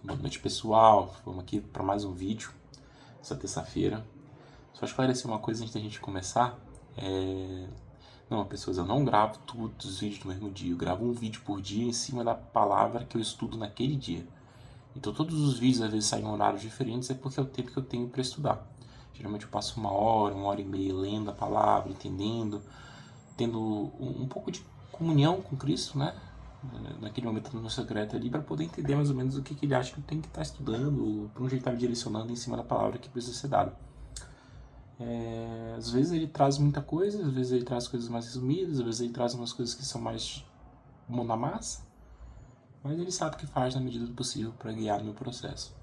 Boa noite, pessoal. Vamos aqui para mais um vídeo essa terça-feira. Só esclarecer uma coisa antes da gente começar. Não, pessoas, eu não gravo todos os vídeos no mesmo dia. Eu gravo um vídeo por dia em cima da palavra que eu estudo naquele dia. Então todos os vídeos às vezes saem em horários diferentes, é porque é o tempo que eu tenho para estudar. Geralmente eu passo uma hora e meia lendo a palavra, entendendo, tendo um pouco de comunhão com Cristo, né? Naquele momento no secreto ali, para poder entender mais ou menos o que ele acha que eu tenho que estar estudando, para onde ele está me direcionando em cima da palavra que precisa ser dada. Às vezes ele traz muita coisa, às vezes ele traz coisas mais resumidas, às vezes ele traz umas coisas que são mais mão na massa, mas ele sabe o que faz na medida do possível para guiar no meu processo.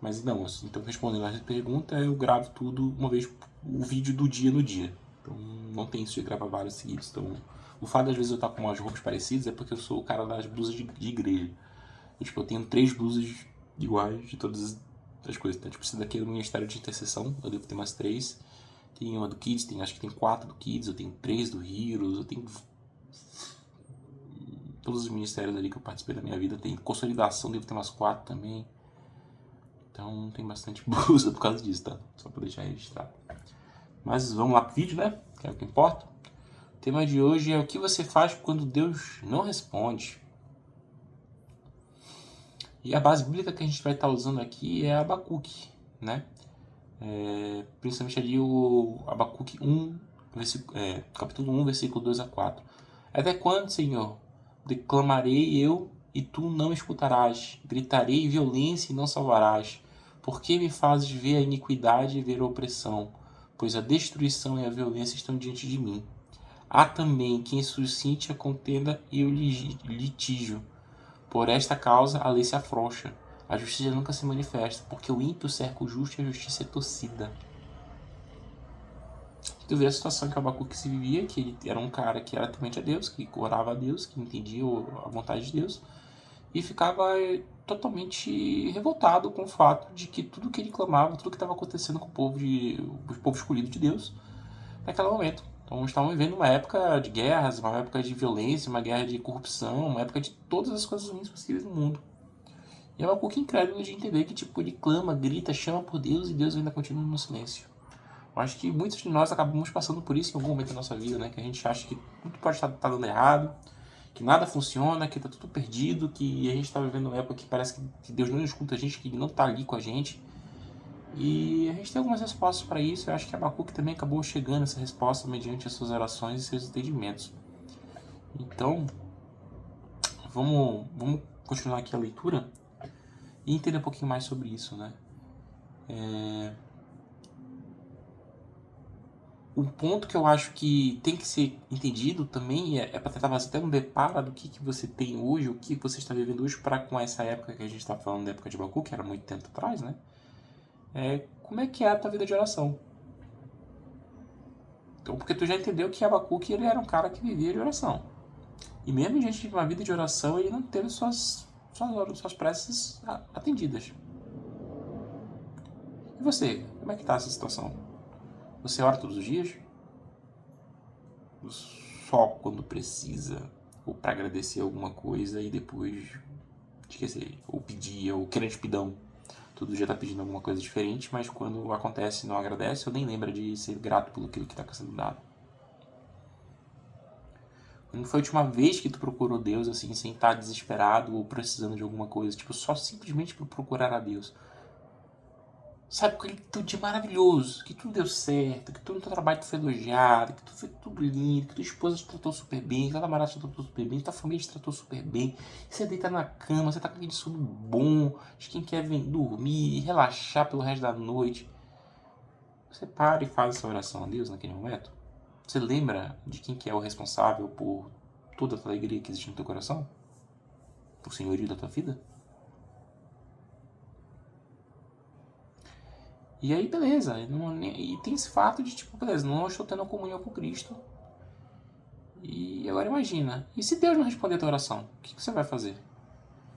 Mas não, então respondendo a pergunta, eu gravo tudo uma vez, o vídeo do dia no dia. Então não tem isso de gravar vários seguidos. Então o fato de às vezes eu estar com umas roupas parecidas é porque eu sou o cara das blusas de igreja. Eu tenho 3 blusas iguais de todas as coisas. Então, essa daqui é do Ministério de Intercessão, eu devo ter mais 3. Tem uma do Kids, acho que tem 4 do Kids, eu tenho 3 do Heroes, eu tenho todos os ministérios ali que eu participei da minha vida. Tem Consolidação, devo ter mais 4 também. Então tem bastante blusa por causa disso, tá? Só pra deixar registrado. Mas vamos lá pro vídeo, né? Que é o que importa. O tema de hoje é o que você faz quando Deus não responde. E a base bíblica que a gente vai estar usando aqui é Abacuque, né? Principalmente ali o Abacuque 1, capítulo 1, versículo 2 a 4. Até quando, Senhor, declamarei eu e tu não escutarás? Gritarei violência e não salvarás? Por que me fazes ver a iniquidade e ver a opressão? Pois a destruição e a violência estão diante de mim. Há também quem suscite a contenda e o litígio. Por esta causa a lei se afrouxa, a justiça nunca se manifesta, porque o ímpio cerca o justo e a justiça é torcida. Tu vê a situação que o Abacuque se vivia, que ele era um cara que era temente a Deus, que orava a Deus, que entendia a vontade de Deus, e ficava totalmente revoltado com o fato de que tudo que ele clamava, tudo que estava acontecendo com o povo escolhido de Deus, naquele momento. Então estavam vivendo uma época de guerras, uma época de violência, uma guerra de corrupção, uma época de todas as coisas ruins possíveis no mundo. E é um pouco incrédulo de entender que ele clama, grita, chama por Deus e Deus ainda continua no silêncio. Eu acho que muitos de nós acabamos passando por isso em algum momento da nossa vida, né? Que a gente acha que tudo pode estar dando errado, que nada funciona, que está tudo perdido, que a gente está vivendo uma época que parece que Deus não escuta a gente, que Ele não está ali com a gente. E a gente tem algumas respostas para isso. Eu acho que Abacuque também acabou chegando a essa resposta mediante as suas orações e seus entendimentos. Então, vamos continuar aqui a leitura e entender um pouquinho mais sobre isso, né? Um ponto que eu acho que tem que ser entendido também é para tentar fazer até um deparo do que você tem hoje, o que você está vivendo hoje para com essa época que a gente está falando da época de Abacuque, que era muito tempo atrás, né? Como é que é a tua vida de oração? Então, porque tu já entendeu que Abacuque ele era um cara que vivia de oração. E mesmo diante de uma vida de oração, ele não teve suas preces atendidas. E você, como é que está essa situação? Você ora todos os dias? Só quando precisa? Ou para agradecer alguma coisa e depois esquecer? Ou pedir, ou querer pidão? Todo dia tá pedindo alguma coisa diferente, mas quando acontece não agradece ou nem lembra de ser grato pelo que está sendo dado. Quando foi a última vez que tu procurou Deus, assim, sem estar desesperado ou precisando de alguma coisa? Tipo, só simplesmente por procurar a Deus. Sabe, com aquele tudo de maravilhoso, que tudo deu certo, que todo o teu trabalho foi elogiado, que tudo foi tudo lindo, que tua esposa te tratou super bem, que tua namorada te tratou super bem, que tua família te tratou super bem. Você deita na cama, você tá com aquele sono bom, de quem quer vir dormir, relaxar pelo resto da noite. Você para e faz essa oração a Deus naquele momento? Você lembra de quem que é o responsável por toda a tua alegria que existe no teu coração? Por senhorio da tua vida? E aí, beleza. E tem esse fato de, tipo, beleza, não estou tendo comunhão com Cristo. E agora imagina. E se Deus não responder a tua oração? O que você vai fazer?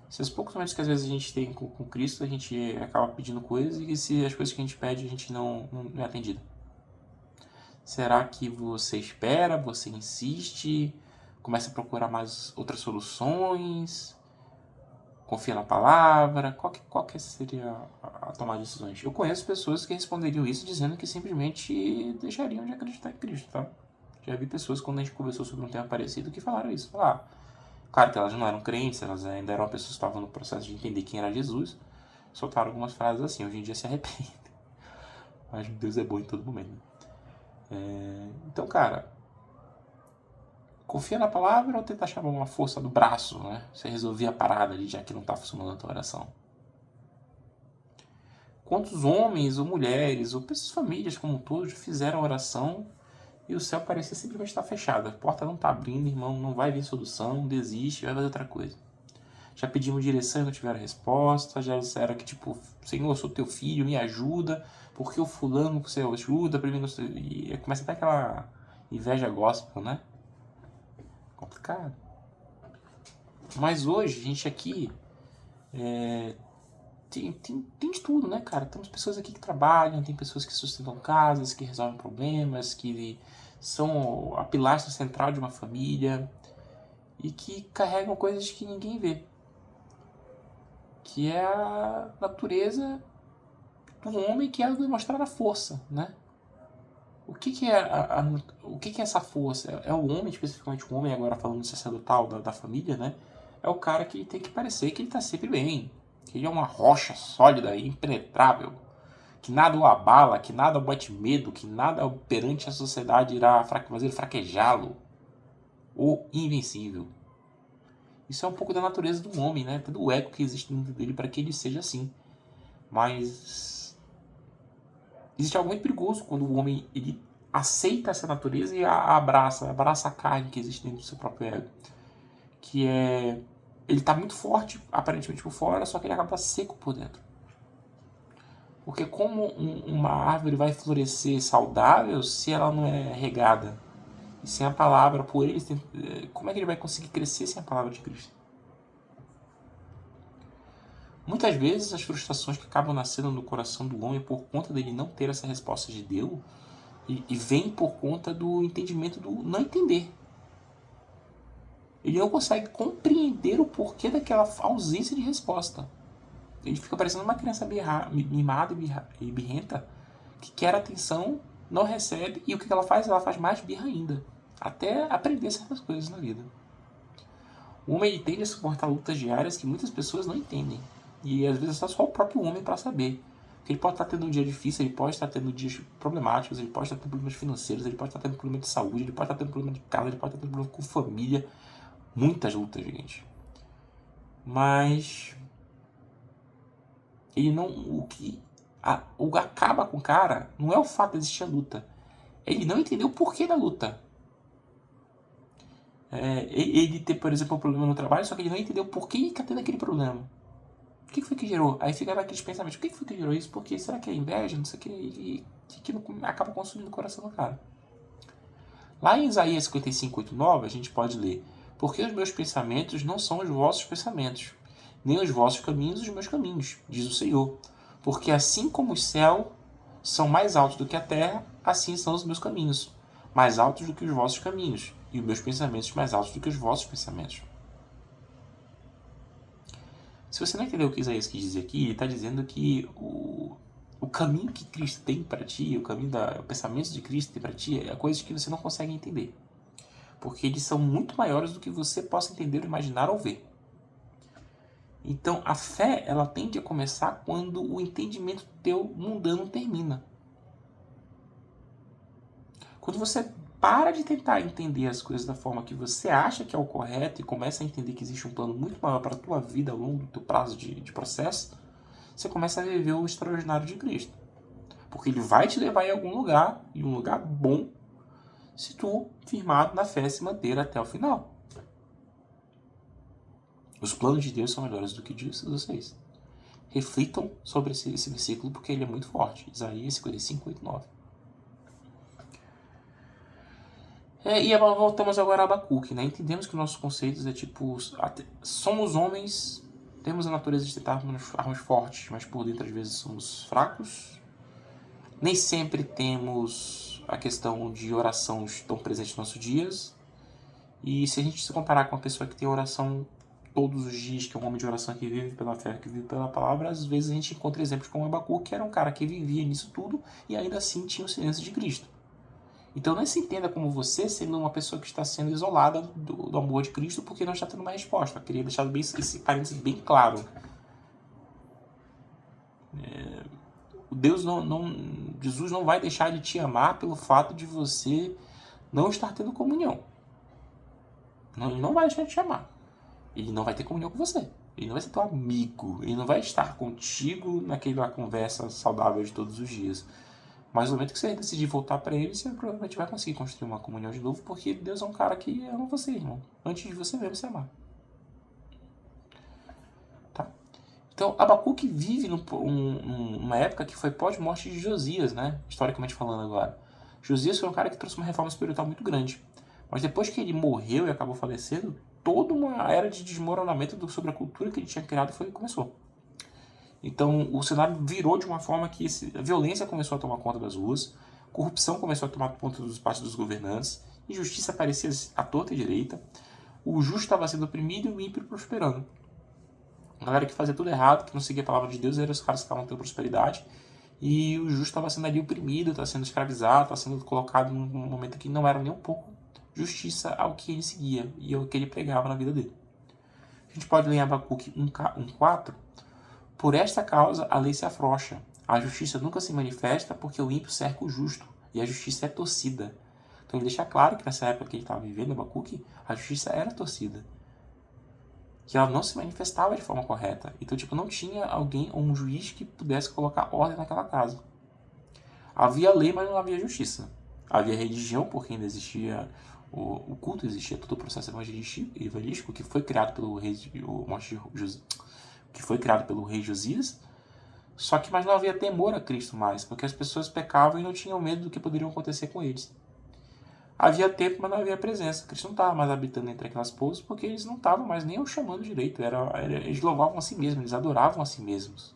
Esses poucos momentos que às vezes a gente tem com Cristo, a gente acaba pedindo coisas e se as coisas que a gente pede a gente não é atendido. Será que você espera, você insiste, começa a procurar mais outras soluções? Confia na palavra? Qual que seria a tomar decisões? Eu conheço pessoas que responderiam isso dizendo que simplesmente deixariam de acreditar em Cristo, tá? Já vi pessoas, quando a gente conversou sobre um tema parecido, que falaram isso. Claro que elas não eram crentes, elas ainda eram pessoas que estavam no processo de entender quem era Jesus. Soltaram algumas frases assim, hoje em dia se arrependem. Mas Deus é bom em todo momento. Então, cara, confia na palavra ou tentar chamar uma força do braço, né? Você resolver a parada ali, já que não está funcionando a tua oração. Quantos homens ou mulheres, ou pessoas, famílias como um todo, fizeram oração e o céu parecia simplesmente estar fechado. A porta não está abrindo, irmão, não vai vir solução, desiste, vai fazer outra coisa. Já pedimos direção e não tiveram resposta, já disseram que, tipo, Senhor, eu sou teu filho, me ajuda, porque o fulano que você ajuda, primeiro, e começa até aquela inveja gospel, né? Complicado. Mas hoje, a gente aqui tem de tudo, né, cara? Temos pessoas aqui que trabalham, tem pessoas que sustentam casas, que resolvem problemas, que são a pilastra central de uma família e que carregam coisas que ninguém vê, que é a natureza do homem, que é demonstrar a força, né? O que é o que é essa força? É o homem, especificamente o homem, agora falando sacerdotal da família, né? É o cara que tem que parecer que ele está sempre bem, que ele é uma rocha sólida e impenetrável, que nada o abala, que nada o bate medo, que nada perante a sociedade irá fazer fraquejá-lo, ou invencível. Isso é um pouco da natureza do homem, né? Todo o ego que existe dentro dele para que ele seja assim. Mas existe algo muito perigoso quando o homem ele aceita essa natureza e a abraça a carne que existe dentro do seu próprio ego. Que é... ele está muito forte, aparentemente por fora, só que ele acaba seco por dentro. Porque como uma árvore vai florescer saudável se ela não é regada? E sem a palavra por ele, como é que ele vai conseguir crescer sem a palavra de Cristo? Muitas vezes as frustrações que acabam nascendo no coração do homem por conta dele não ter essa resposta de Deus e vem por conta do entendimento do não entender. Ele não consegue compreender o porquê daquela ausência de resposta. Ele fica parecendo uma criança mimada e birrenta que quer atenção, não recebe, e o que ela faz? Ela faz mais birra ainda, até aprender certas coisas na vida. O homem ele tende a suportar lutas diárias que muitas pessoas não entendem, e às vezes é só o próprio homem para saber. Porque ele pode estar tendo um dia difícil, ele pode estar tendo dias problemáticos, ele pode estar tendo problemas financeiros, ele pode estar tendo problema de saúde, ele pode estar tendo problema de casa, ele pode estar tendo problema com família. Muitas lutas, gente. Mas ele não... O que acaba com o cara não é o fato de existir a luta. Ele não entendeu o porquê da luta. Ele tem, por exemplo, um problema no trabalho, só que ele não entendeu por que ele está tendo aquele problema. O que foi que gerou? Aí fica naqueles pensamentos, o que foi que gerou isso? Porque será que é inveja? Não sei o que. E aquilo acaba consumindo o coração do cara. Lá em Isaías 55, 8, 9, a gente pode ler: porque os meus pensamentos não são os vossos pensamentos, nem os vossos caminhos os meus caminhos, diz o Senhor. Porque assim como os céus são mais altos do que a terra, assim são os meus caminhos, mais altos do que os vossos caminhos, e os meus pensamentos mais altos do que os vossos pensamentos. Se você não entendeu o que Isaías quis dizer aqui, ele está dizendo que o caminho que Cristo tem para ti, o pensamento de Cristo tem para ti, é coisas que você não consegue entender. Porque eles são muito maiores do que você possa entender, imaginar ou ver. Então, a fé, ela tende a começar quando o entendimento teu mundano termina. Quando você para de tentar entender as coisas da forma que você acha que é o correto e começa a entender que existe um plano muito maior para a tua vida ao longo do teu prazo de processo, você começa a viver o extraordinário de Cristo. Porque ele vai te levar em algum lugar, em um lugar bom, se tu, firmado na fé, se manter até o final. Os planos de Deus são melhores do que de vocês. Reflitam sobre esse versículo porque ele é muito forte. Isaías 55, 8, 9. E voltamos agora a Abacuque, né? Entendemos que nossos conceitos é tipo... somos homens, temos a natureza de tentarmos fortes, mas por dentro às vezes somos fracos. Nem sempre temos a questão de oração tão presente nos nossos dias. E se a gente se comparar com uma pessoa que tem oração todos os dias, que é um homem de oração que vive pela fé, que vive pela palavra, às vezes a gente encontra exemplos como Abacuque, que era um cara que vivia nisso tudo e ainda assim tinha o silêncio de Cristo. Então não se entenda como você sendo uma pessoa que está sendo isolada do amor de Cristo porque não está tendo uma resposta. Eu queria deixar bem, esse parênteses bem claro. Jesus não vai deixar de te amar pelo fato de você não estar tendo comunhão. Ele não vai deixar de te amar. Ele não vai ter comunhão com você. Ele não vai ser teu amigo. Ele não vai estar contigo naquela conversa saudável de todos os dias. Mas no momento que você decidir voltar para ele, você provavelmente vai conseguir construir uma comunhão de novo, porque Deus é um cara que ama você, irmão. Antes de você mesmo se amar. Tá? Então, Abacuque vive numa época que foi pós-morte de Josias, né? Historicamente falando agora. Josias foi um cara que trouxe uma reforma espiritual muito grande. Mas depois que ele morreu e acabou falecendo, toda uma era de desmoronamento sobre a cultura que ele tinha criado começou. Então o cenário virou de uma forma que a violência começou a tomar conta das ruas, corrupção começou a tomar conta dos partes dos governantes, injustiça aparecia à torta e direita, o justo estava sendo oprimido e o ímpio prosperando. A galera que fazia tudo errado, que não seguia a palavra de Deus, eram os caras que estavam tendo prosperidade, e o justo estava sendo ali oprimido, estava sendo escravizado, estava sendo colocado num momento que não era nem um pouco justiça ao que ele seguia e ao que ele pregava na vida dele. A gente pode ler em Abacuque 1:4. Por esta causa a lei se afrouxa. A justiça nunca se manifesta porque o ímpio cerca o justo e a justiça é torcida. Então ele deixa claro que nessa época que ele estava vivendo, Abacuque, a justiça era torcida. Que ela não se manifestava de forma correta. Então, não tinha alguém ou um juiz que pudesse colocar ordem naquela casa. Havia lei, mas não havia justiça. Havia religião, porque ainda existia o culto, existia todo o processo evangelístico que foi criado pelo rei Josias. Só que mas não havia temor a Cristo mais, porque as pessoas pecavam e não tinham medo do que poderia acontecer com eles. Havia tempo, mas não havia presença. Cristo não estava mais habitando entre aquelas povos, porque eles não estavam mais nem o chamando direito. Eles louvavam a si mesmos, eles adoravam a si mesmos.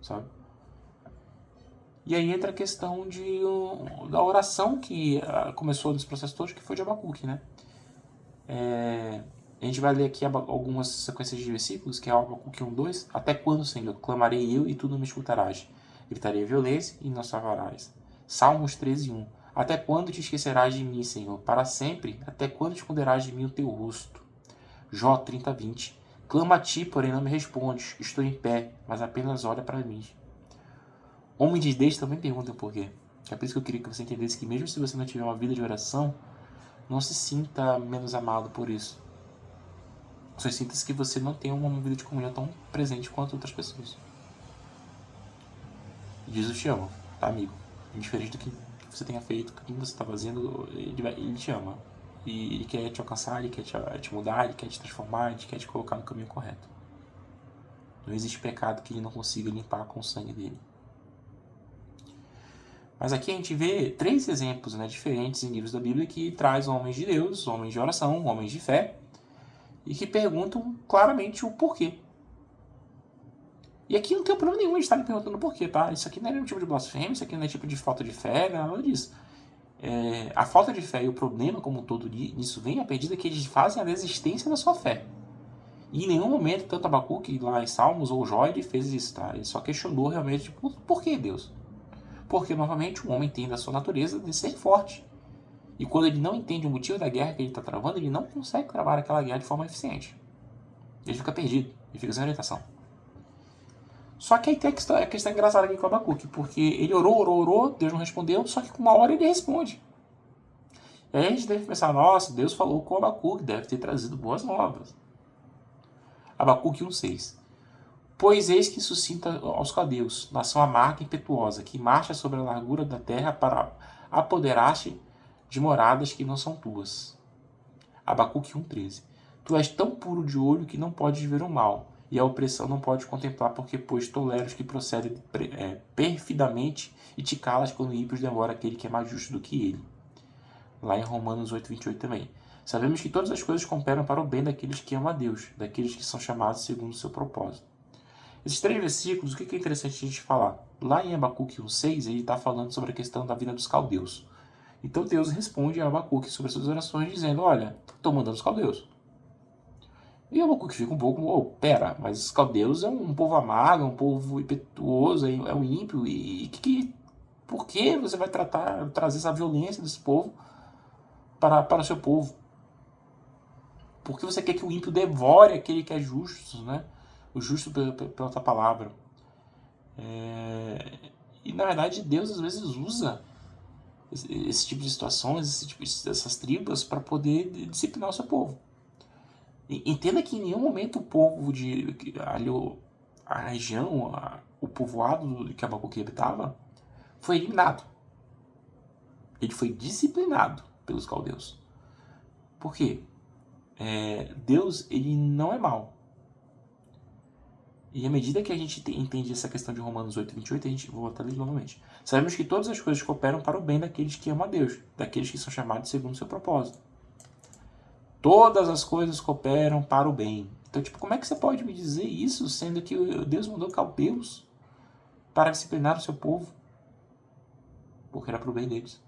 Sabe? E aí entra a questão da oração que começou nesse processo todo, que foi de Abacuque, né? A gente vai ler aqui algumas sequências de versículos, que é Abacuque 1:2. Até quando, Senhor, clamarei eu e tu não me escutarás? Gritarei violência e não salvarás. Salmos 13:1. Até quando te esquecerás de mim, Senhor? Para sempre? Até quando esconderás de mim o teu rosto? Jó 30:20. Clamo a ti, porém não me respondes. Estou em pé, mas apenas olha para mim. Homens de Deus também perguntam por quê. É por isso que eu queria que você entendesse que mesmo se você não tiver uma vida de oração, não se sinta menos amado por isso. Só sinta-se que você não tem uma vida de comunhão tão presente quanto outras pessoas. Jesus te ama, tá, amigo? Indiferente do que você tenha feito, do que você está fazendo, ele te ama. E ele quer te alcançar, ele quer te mudar, ele quer te transformar, ele quer te colocar no caminho correto. Não existe pecado que ele não consiga limpar com o sangue dele. Mas aqui a gente vê 3 exemplos, né, diferentes em livros da Bíblia que traz homens de Deus, homens de oração, homens de fé, e que perguntam claramente o porquê. E aqui não tem problema nenhum de estarem perguntando o porquê, tá? Isso aqui não é nenhum tipo de blasfêmia, isso aqui não é tipo de falta de fé, nada disso. A falta de fé e o problema como um todo nisso vem à medida que eles fazem a desistência da sua fé. E em nenhum momento, tanto Abacuque lá em Salmos ou Jó, ele fez isso, tá? Ele só questionou realmente, por que Deus? Porque, novamente, o homem tem da sua natureza de ser forte. E quando ele não entende o motivo da guerra que ele está travando, ele não consegue travar aquela guerra de forma eficiente. Ele fica perdido, ele fica sem orientação. Só que aí tem a questão engraçada aqui com o Abacuque, porque ele orou, Deus não respondeu, só que com uma hora ele responde. E aí a gente deve pensar, nossa, Deus falou com o Abacuque, deve ter trazido boas novas. Abacuque 1:6. Pois eis que suscita aos caldeus, nação amarga e impetuosa, que marcha sobre a largura da terra para apoderar-se de moradas que não são tuas. Abacuque 1:13. Tu és tão puro de olho que não podes ver o mal, e a opressão não podes contemplar, porque, pois, toleras que procedem perfidamente e te calas quando ímpios devora aquele que é mais justo do que ele. Lá em Romanos 8:28 também. Sabemos que todas as coisas cooperam para o bem daqueles que amam a Deus, daqueles que são chamados segundo o seu propósito. Esses 3 versículos, o que é interessante a gente falar? Lá em Abacuque 1:6, ele está falando sobre a questão da vida dos caldeus. Então Deus responde a Abacuque sobre as suas orações, dizendo, olha, estou mandando os caldeus. E Abacuque fica um pouco, pera, mas os caldeus é um povo amargo, é um povo impetuoso, é um ímpio, por que você vai trazer essa violência desse povo para o seu povo? Por que você quer que o ímpio devore aquele que é justo, né? O justo pela tua palavra. E na verdade Deus às vezes usa esse tipo de situações, essas tribos para poder disciplinar o seu povo. Entenda que em nenhum momento o povo a região, o povoado que Abacuque habitava, foi eliminado. Ele foi disciplinado pelos caldeus. Por quê? Deus, ele não é mau. E à medida que a gente entende essa questão de Romanos 8:28, a gente volta ali novamente. Sabemos que todas as coisas cooperam para o bem daqueles que amam a Deus, daqueles que são chamados segundo o seu propósito. Todas as coisas cooperam para o bem. Então, como é que você pode me dizer isso, sendo que Deus mandou caldeus para disciplinar o seu povo? Porque era para o bem deles.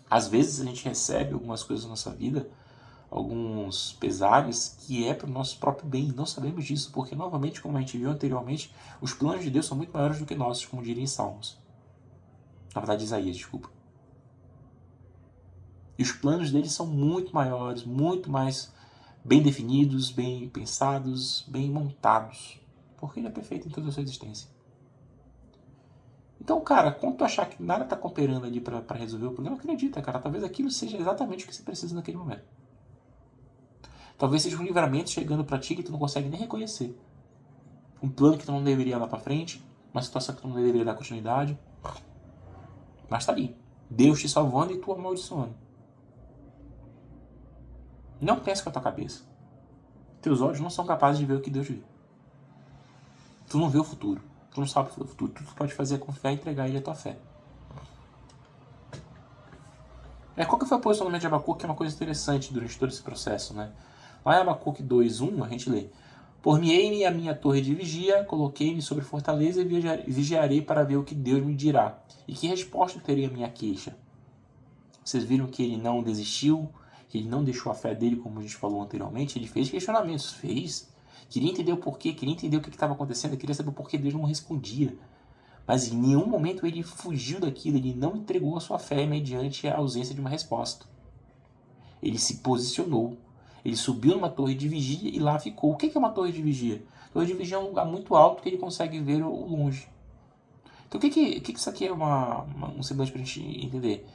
Às vezes a gente recebe algumas coisas na nossa vida, alguns pesares, que é para o nosso próprio bem. Não sabemos disso, porque, novamente, como a gente viu anteriormente, os planos de Deus são muito maiores do que nossos, como diria em Salmos. Na verdade, Isaías, desculpa. E os planos dele são muito maiores, muito mais bem definidos, bem pensados, bem montados. Porque ele é perfeito em toda a sua existência. Então, cara, quando tu achar que nada tá cooperando ali para resolver o problema, acredita, cara. Talvez aquilo seja exatamente o que você precisa naquele momento. Talvez seja um livramento chegando para ti que tu não consegue nem reconhecer. Um plano que tu não deveria dar para frente, uma situação que tu não deveria dar continuidade. Mas tá ali. Deus te salvando e tu amaldiçoando. Não pense com a tua cabeça. Teus olhos não são capazes de ver o que Deus vê. Tu não vê o futuro. Tu não sabe o futuro. Tudo que tu pode fazer é confiar e entregar ele a tua fé. Qual que foi o posicionamento de Abacuque? Que é uma coisa interessante durante todo esse processo, né? Lá em Abacuque 2:1, a gente lê: Por-me-ei-me a minha torre de vigia, coloquei-me sobre fortaleza e vigiarei para ver o que Deus me dirá. E que resposta terei a minha queixa? Vocês viram que ele não desistiu, que ele não deixou a fé dele, como a gente falou anteriormente, ele fez questionamentos, queria entender o porquê, queria entender o que estava acontecendo, queria saber o porquê Deus não respondia. Mas em nenhum momento ele fugiu daquilo, ele não entregou a sua fé mediante a ausência de uma resposta. Ele se posicionou, ele subiu numa torre de vigia e lá ficou. O que é uma torre de vigia? Torre de vigia é um lugar muito alto que ele consegue ver o longe. Então o que isso aqui é um semblante para a gente entender?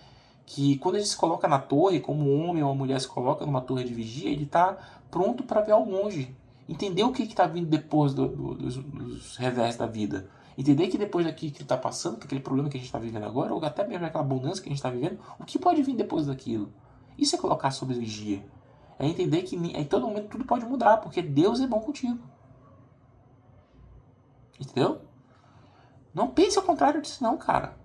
Que quando ele se coloca na torre, como um homem ou uma mulher se coloca numa torre de vigia, ele está pronto para ver ao longe. Entender o que está vindo depois dos revés da vida. Entender que depois daqui que ele está passando, aquele problema que a gente está vivendo agora, ou até mesmo aquela abundância que a gente está vivendo, o que pode vir depois daquilo? Isso é colocar sob vigia. É entender que em todo momento tudo pode mudar, porque Deus é bom contigo. Entendeu? Não pense ao contrário disso não, cara.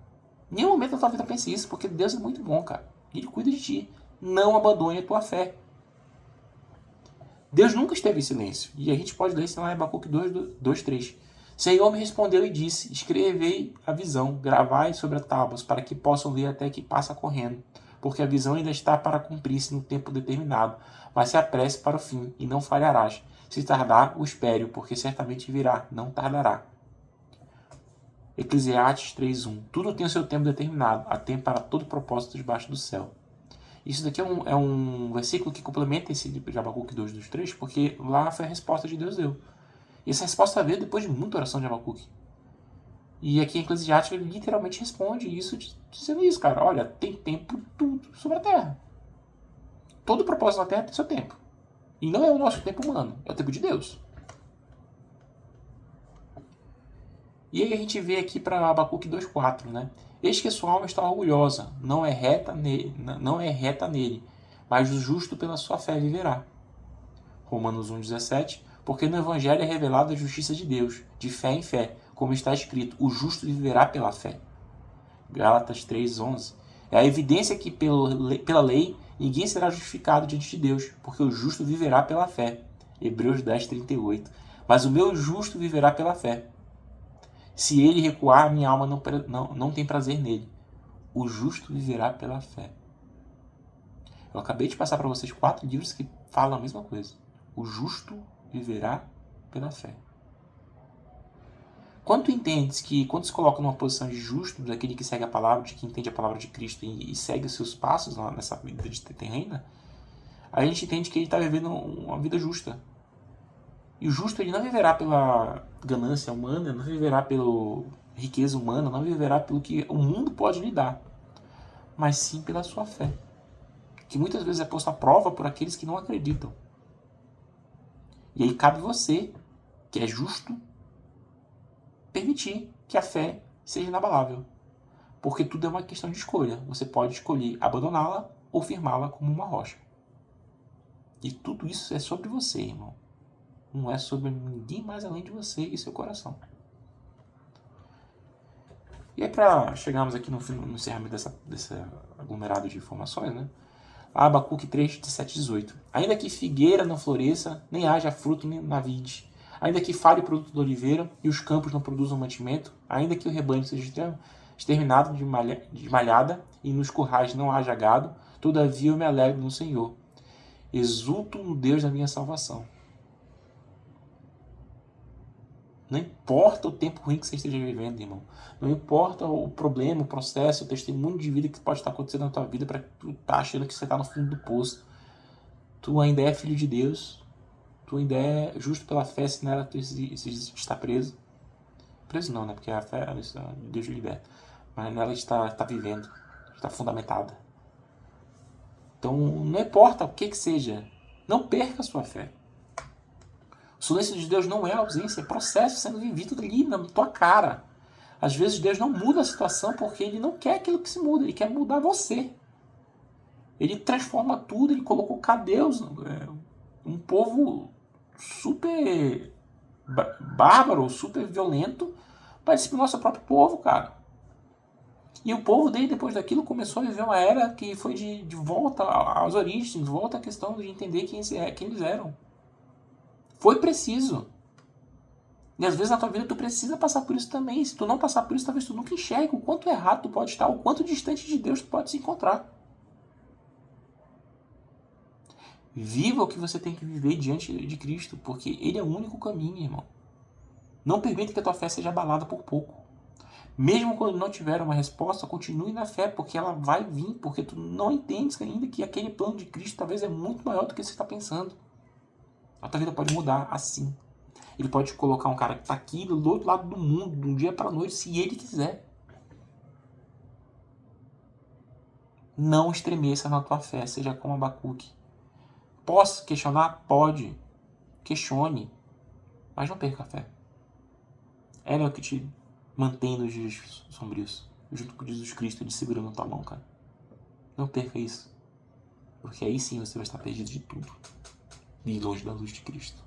Em nenhum momento da tua vida pense isso, porque Deus é muito bom, cara. Ele cuida de ti. Não abandone a tua fé. Deus nunca esteve em silêncio. E a gente pode ler isso lá em Abacuque 2:3. Senhor me respondeu e disse: Escrevei a visão, gravai sobre as tábuas, para que possam ver até que passa correndo. Porque a visão ainda está para cumprir-se no tempo determinado. Mas se apresse para o fim, e não falharás. Se tardar, o espere, porque certamente virá, não tardará. Eclesiastes 3:1. Tudo tem o seu tempo determinado, há tempo para todo propósito debaixo do céu. Isso daqui é um versículo que complementa esse de Abacuque 2:3, porque lá foi a resposta de Deus deu. E essa resposta veio depois de muita oração de Abacuque. E aqui em Eclesiastes ele literalmente responde isso, dizendo isso, cara. Olha, tem tempo tudo sobre a terra. Todo propósito na terra tem seu tempo. E não é o nosso tempo humano, é o tempo de Deus. E aí a gente vê aqui para Abacuque 2:4, né? Eis que sua alma está orgulhosa, não é reta nele, mas o justo pela sua fé viverá. Romanos 1:17, porque no Evangelho é revelada a justiça de Deus, de fé em fé, como está escrito, o justo viverá pela fé. Gálatas 3:11. É a evidência que pela lei ninguém será justificado diante de Deus, porque o justo viverá pela fé. Hebreus 10:38. Mas o meu justo viverá pela fé. Se ele recuar, minha alma não tem prazer nele. O justo viverá pela fé. Eu acabei de passar para vocês 4 livros que falam a mesma coisa. O justo viverá pela fé. Quando tu entendes que, quando se coloca numa posição de justo, daquele que segue a palavra, de que entende a palavra de Cristo e segue os seus passos nessa vida terrena, a gente entende que ele está vivendo uma vida justa. E o justo ele não viverá pela ganância humana, não viverá pela riqueza humana, não viverá pelo que o mundo pode lhe dar, mas sim pela sua fé, que muitas vezes é posta à prova por aqueles que não acreditam. E aí cabe você, que é justo, permitir que a fé seja inabalável. Porque tudo é uma questão de escolha. Você pode escolher abandoná-la ou firmá-la como uma rocha. E tudo isso é sobre você, irmão. Não é sobre ninguém mais além de você e seu coração. E aí, para chegarmos aqui no encerramento desse aglomerado de informações, né? Abacuque 3, 17 e 18. Ainda que figueira não floresça, nem haja fruto na vide, ainda que falhe o produto da oliveira e os campos não produzam mantimento, ainda que o rebanho seja exterminado de malhada e nos currais não haja gado, todavia eu me alegro no Senhor. Exulto no Deus da minha salvação. Não importa o tempo ruim que você esteja vivendo, irmão. Não importa o problema, o processo, o testemunho de vida que pode estar acontecendo na tua vida para tu estar achando que você está no fundo do poço. Tu ainda é filho de Deus. Tu ainda é justo pela fé, se nela tu está preso. Preso não, né? Porque a fé, Deus te liberta. Mas nela está vivendo, está fundamentada. Então, não importa o que seja, não perca a sua fé. O silêncio de Deus não é ausência, é processo sendo vivido ali na tua cara. Às vezes Deus não muda a situação porque Ele não quer aquilo que se muda, Ele quer mudar você. Ele transforma tudo, Ele colocou cadeus, um povo super bárbaro, super violento, para disciplinar o nosso próprio povo, cara. E o povo dele, depois daquilo, começou a viver uma era que foi de volta às origens, de volta à questão de entender quem eles eram. Foi preciso. E às vezes na tua vida tu precisa passar por isso também. Se tu não passar por isso, talvez tu nunca enxergue o quanto errado tu pode estar, o quanto distante de Deus tu pode se encontrar. Viva o que você tem que viver diante de Cristo, porque Ele é o único caminho, irmão. Não permita que a tua fé seja abalada por pouco. Mesmo quando não tiver uma resposta, continue na fé, porque ela vai vir, porque tu não entendes ainda que aquele plano de Cristo talvez é muito maior do que você está pensando. A tua vida pode mudar assim. Ele pode colocar um cara que está aqui do outro lado do mundo, de um dia para a noite, se ele quiser. Não estremeça na tua fé, seja como Abacuque. Posso questionar? Pode. Questione. Mas não perca a fé. Ela é o que te mantém nos dias sombrios. Junto com Jesus Cristo, ele segurando na tua mão, cara. Não perca isso. Porque aí sim você vai estar perdido de tudo. E longe da luz de Cristo.